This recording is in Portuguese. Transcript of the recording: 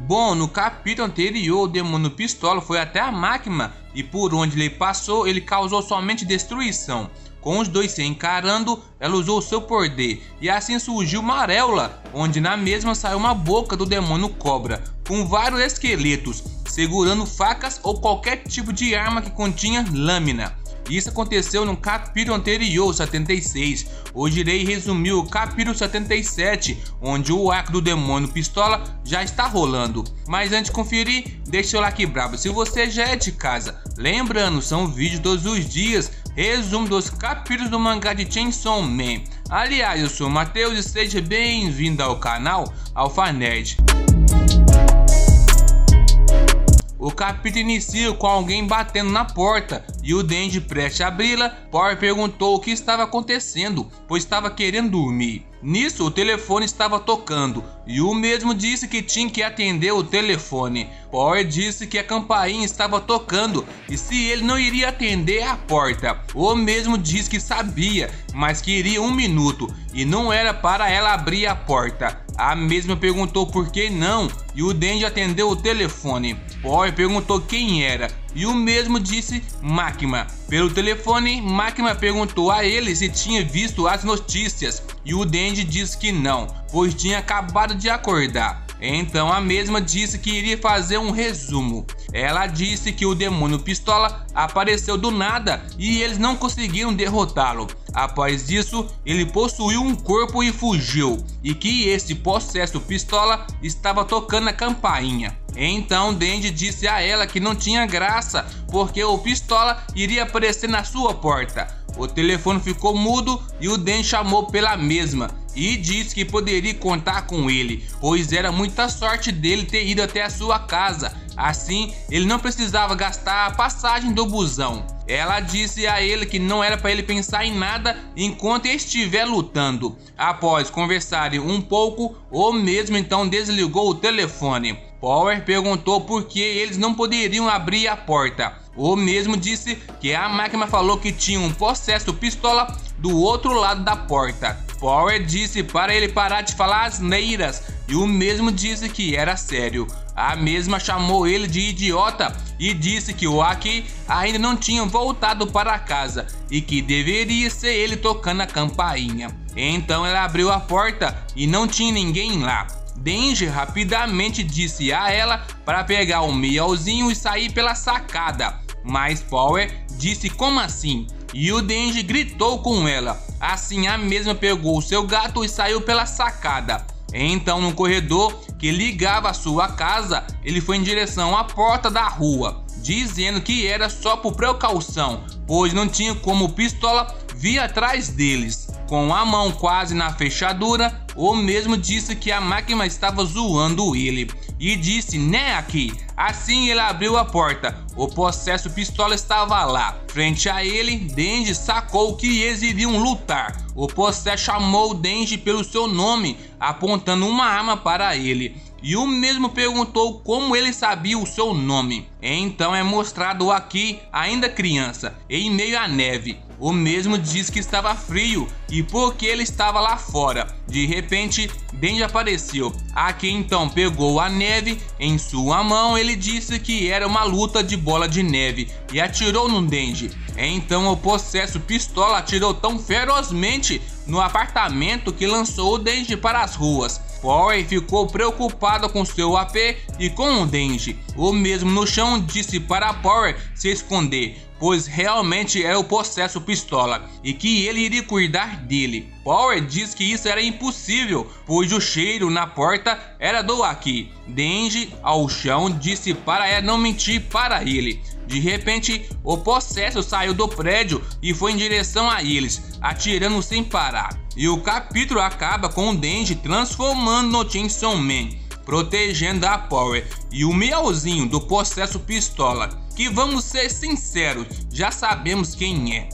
Bom, no capítulo anterior, o demônio Pistola foi até a máquina e por onde ele passou, ele causou somente destruição. Com os dois se encarando, ela usou seu poder e assim surgiu uma auréola, onde na mesma saiu uma boca do demônio cobra, com vários esqueletos, segurando facas ou qualquer tipo de arma que continha lâmina. Isso aconteceu no capítulo anterior, 76. Hoje irei resumir o capítulo 77, onde o arco do demônio Pistola já está rolando. Mas antes de conferir, deixe seu like brabo se você já é de casa. Lembrando, são vídeos todos os dias, resumo dos capítulos do mangá de Chainsaw Man. Aliás, eu sou o Matheus e seja bem-vindo ao canal Alpha Nerd. O capítulo inicia com alguém batendo na porta e o Denji prestes a abri-la. Power perguntou o que estava acontecendo, pois estava querendo dormir. Nisso, o telefone estava tocando e o mesmo disse que tinha que atender o telefone. Power disse que a campainha estava tocando e se ele não iria atender a porta. O mesmo disse que sabia, mas queria 1 minuto e não era para ela abrir a porta. A mesma perguntou por que não e o Denji atendeu o telefone. Power perguntou quem era e o mesmo disse Máquina. Pelo telefone, Máquina perguntou a ele se tinha visto as notícias e o Denji disse que não, pois tinha acabado de acordar. Então a mesma disse que iria fazer um resumo. Ela disse que o demônio Pistola apareceu do nada e eles não conseguiram derrotá-lo. Após isso, ele possuiu um corpo e fugiu, e que esse possesso Pistola estava tocando a campainha. Então Denji disse a ela que não tinha graça, porque o Pistola iria aparecer na sua porta. O telefone ficou mudo e o Denji chamou pela mesma e disse que poderia contar com ele, pois era muita sorte dele ter ido até a sua casa. Assim, ele não precisava gastar a passagem do busão. Ela disse a ele que não era para ele pensar em nada enquanto estiver lutando. Após conversarem um pouco, o mesmo então desligou o telefone. Power perguntou por que eles não poderiam abrir a porta. O mesmo disse que a máquina falou que tinha um possesso Pistola do outro lado da porta. Power disse para ele parar de falar asneiras e o mesmo disse que era sério. A mesma chamou ele de idiota e disse que o Aki ainda não tinha voltado para casa e que deveria ser ele tocando a campainha. Então ela abriu a porta e não tinha ninguém lá. Denji rapidamente disse a ela para pegar o miauzinho e sair pela sacada, mas Power disse como assim? E o Denji gritou com ela. Assim a mesma pegou o seu gato e saiu pela sacada. Então no corredor que ligava a sua casa, ele foi em direção à porta da rua, dizendo que era só por precaução, pois não tinha como o Pistola vir atrás deles. Com a mão quase na fechadura, o mesmo disse que a máquina estava zoando ele e disse né aqui. Assim ele abriu a porta, o possesso Pistola estava lá. Frente a ele, Denji sacou que eles iriam lutar. O possesso chamou o Denji pelo seu nome, apontando uma arma para ele. E o mesmo perguntou como ele sabia o seu nome. Então é mostrado aqui, ainda criança, em meio à neve. O mesmo disse que estava frio e porque ele estava lá fora. De repente, Denji apareceu. Aqui então pegou a neve em sua mão. Ele disse que era uma luta de bola de neve e atirou no Denji. Então o possesso Pistola atirou tão ferozmente no apartamento que lançou o Denji para as ruas. Power ficou preocupado com seu AP e com o Denji. O mesmo no chão disse para Power se esconder, pois realmente era o possesso Pistola e que ele iria cuidar dele. Power disse que isso era impossível, pois o cheiro na porta era do Aki. Denji, ao chão, disse para ela não mentir para ele. De repente, o possesso saiu do prédio e foi em direção a eles, atirando sem parar. E o capítulo acaba com o Denji transformando no Chainsaw Man, protegendo a Power e o miauzinho do possesso Pistola, que vamos ser sinceros, já sabemos quem é.